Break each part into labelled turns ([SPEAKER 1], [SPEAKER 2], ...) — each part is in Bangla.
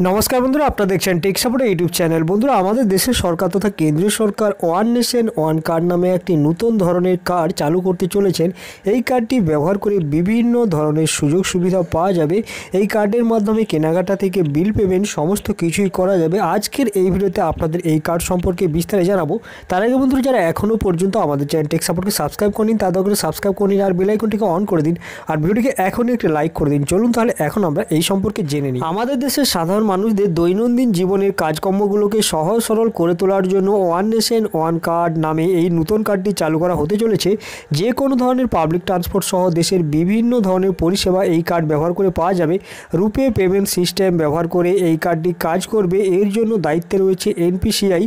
[SPEAKER 1] নমস্কার বন্ধুরা, আপনারা দেখছেন টেক সাপোর্ট ইউটিউব চ্যানেল। বন্ধুরা, আমাদের দেশের সরকার তথা কেন্দ্রীয় সরকার ওয়ান নেশন ওয়ান কার্ড নামে একটি নতুন ধরনের কার্ড চালু করতে চলেছেন। এই কার্ডটি ব্যবহার করে বিভিন্ন ধরনের সুযোগ সুবিধা পাওয়া যাবে। এই কার্ডের মাধ্যমে কেনাকাটা থেকে বিল পেমেন্ট সমস্ত কিছুই করা যাবে। আজকের এই ভিডিওতে আপনাদের এই কার্ড সম্পর্কে বিস্তারিত জানাবো। তার আগে বন্ধুরা, যারা এখনও পর্যন্ত আমাদের চ্যানেল টেক সাপোর্টকে সাবস্ক্রাইব করেন তাদের করে সাবস্ক্রাইব করে নিন আর বেল আইকনটিকে অন করে দিন আর ভিডিওটিকে এখনই একটি লাইক করে দিন। চলুন তাহলে এখন আমরা এই সম্পর্কে জেনে নিই। আমাদের দেশের সাধারণ মানুষদের দৈনন্দিন জীবনের কাজকর্মগুলোকে সহজ সরল করে তোলার জন্য ওয়ান নেশন ওয়ান কার্ড নামে এই নতুন কার্ডটি চালু করা হতে চলেছে। যে কোনো ধরনের পাবলিক ট্রান্সপোর্ট সহ দেশের বিভিন্ন ধরনের পরিষেবা এই কার্ড ব্যবহার করে পাওয়া যাবে। রুপে পেমেন্ট সিস্টেম ব্যবহার করে এই কার্ডটি কাজ করবে। এর জন্য দায়িত্বে রয়েছে এনপিসিআই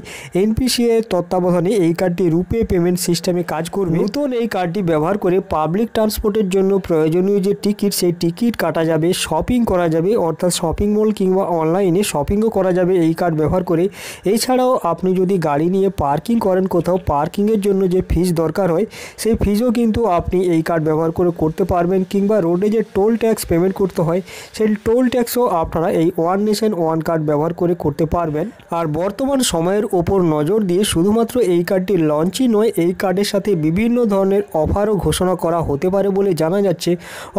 [SPEAKER 1] এর তত্ত্বাবধানে এই কার্ডটি রুপে পেমেন্ট সিস্টেমে কাজ করবে। নতুন এই কার্ডটি ব্যবহার করে পাবলিক ট্রান্সপোর্টের জন্য প্রয়োজনীয় যে টিকিট, সেই টিকিট কাটা যাবে, শপিং করা যাবে, অর্থাৎ শপিং মল কিংবা অনলাইনে শপিংও করা যাবে এই কার্ড ব্যবহার করে। এছাড়াও আপনি যদি গাড়ি নিয়ে পার্কিং করেন কোথাও, পার্কিংয়ের জন্য যে ফিজ দরকার হয় সেই ফিজও কিন্তু আপনি এই কার্ড ব্যবহার করে করতে পারবেন। কিংবা রোডে যে টোল ট্যাক্স পেমেন্ট করতে হয় সেই টোল ট্যাক্সও আপনারা এই ওয়ান নেশন ওয়ান কার্ড ব্যবহার করে করতে পারবেন। আর বর্তমান সময়ের ওপর নজর দিয়ে শুধুমাত্র এই কার্ডটি লঞ্চই নয়, এই কার্ডের সাথে বিভিন্ন ধরনের অফারও ঘোষণা করা হতে পারে বলে জানা যাচ্ছে।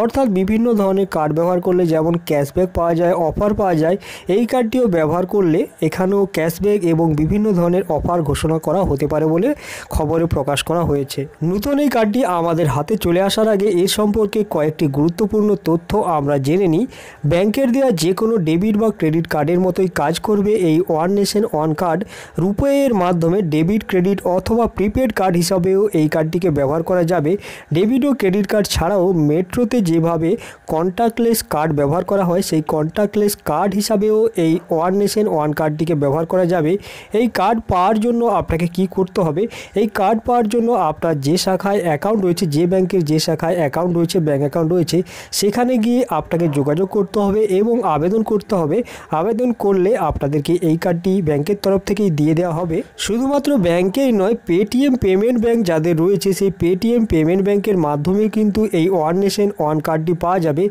[SPEAKER 1] অর্থাৎ বিভিন্ন ধরনের কার্ড ব্যবহার করলে যেমন ক্যাশব্যাক পাওয়া যায়, অফার পাওয়া যায়, এই কার্ডটিও ব্যবহার করলে এখানেও ক্যাশব্যাক এবং বিভিন্ন ধরনের অফার ঘোষণা করা হতে পারে বলে খবরে প্রকাশ করা হয়েছে। নতুন এই কার্ডটি আমাদের হাতে চলে আসার আগে এর সম্পর্কে কয়েকটি গুরুত্বপূর্ণ তথ্য আমরা জেনে নিই। ব্যাংকের দেওয়া যে কোনো ডেবিট বা ক্রেডিট কার্ডের মতোই কাজ করবে এই ওয়ান নেশন ওয়ান কার্ড। রুপে এর মাধ্যমে ডেবিট, ক্রেডিট অথবা প্রিপেড কার্ড হিসাবেও এই কার্ডটিকে ব্যবহার করা যাবে। ডেবিট ও ক্রেডিট কার্ড ছাড়াও মেট্রোতে যেভাবে কন্ট্যাক্টলেস কার্ড ব্যবহার করা হয় সেই কন্ট্যাক্টলেস কার্ড হিসাবেও এই ওয়ান নেশন ওয়ান কার্ডটিকে ব্যবহার করা যাবে। এই কার্ড পাওয়ার জন্য আপনাকে কি করতে হবে? এই কার্ড পাওয়ার জন্য আপনার যে শাখায় অ্যাকাউন্ট রয়েছে, যে ব্যাংকের যে শাখায় অ্যাকাউন্ট রয়েছে, ব্যাঙ্ক অ্যাকাউন্ট রয়েছে, সেখানে গিয়ে আপনাকে যোগাযোগ করতে হবে এবং আবেদন করতে হবে। আবেদন করলে আপনাদেরকে এই কার্ডটি ব্যাংকের তরফ থেকেই দিয়ে দেওয়া হবে। শুধুমাত্র ব্যাংকেই নয়, পেটিএম পেমেন্ট ব্যাংক যাদের রয়েছে সেই পেটিএম পেমেন্ট ব্যাংকের মাধ্যমে কিন্তু এই ওয়ান নেশন ওয়ান কার্ডটি পাওয়া যাবে।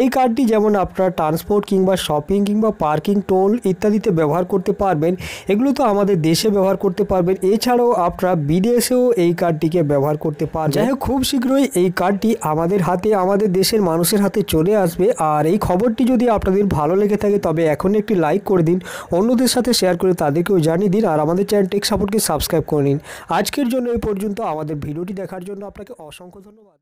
[SPEAKER 1] এই কার্ডটি যেমন আপনারা ট্রান্সপোর্ট কিংবা শপিং কিংবা পার্কিং, টোল ইত্যাদিতে ব্যবহার করতে পারবেন। এগুলো তো আমাদের দেশে ব্যবহার করতে পারবেন, এছাড়াও আপনারা বিদেশেও এই কার্ডটিকে ব্যবহার করতে পারবেন। যাই হোক, খুব শীঘ্রই এই কার্ডটি আমাদের হাতে, আমাদের দেশের মানুষের হাতে চলে আসবে। আর এই খবরটি যদি আপনাদের ভালো লেগে থাকে তবে এখন একটি লাইক করে দিন, অন্যদের সাথে শেয়ার করে তাদেরকেও জানিয়ে দিন আর আমাদের চ্যানেল টেক সাপোর্টকে সাবস্ক্রাইব করে নিন। আজকের জন্য এই পর্যন্ত। আমাদের ভিডিওটি দেখার জন্য আপনাকে অসংখ্য ধন্যবাদ।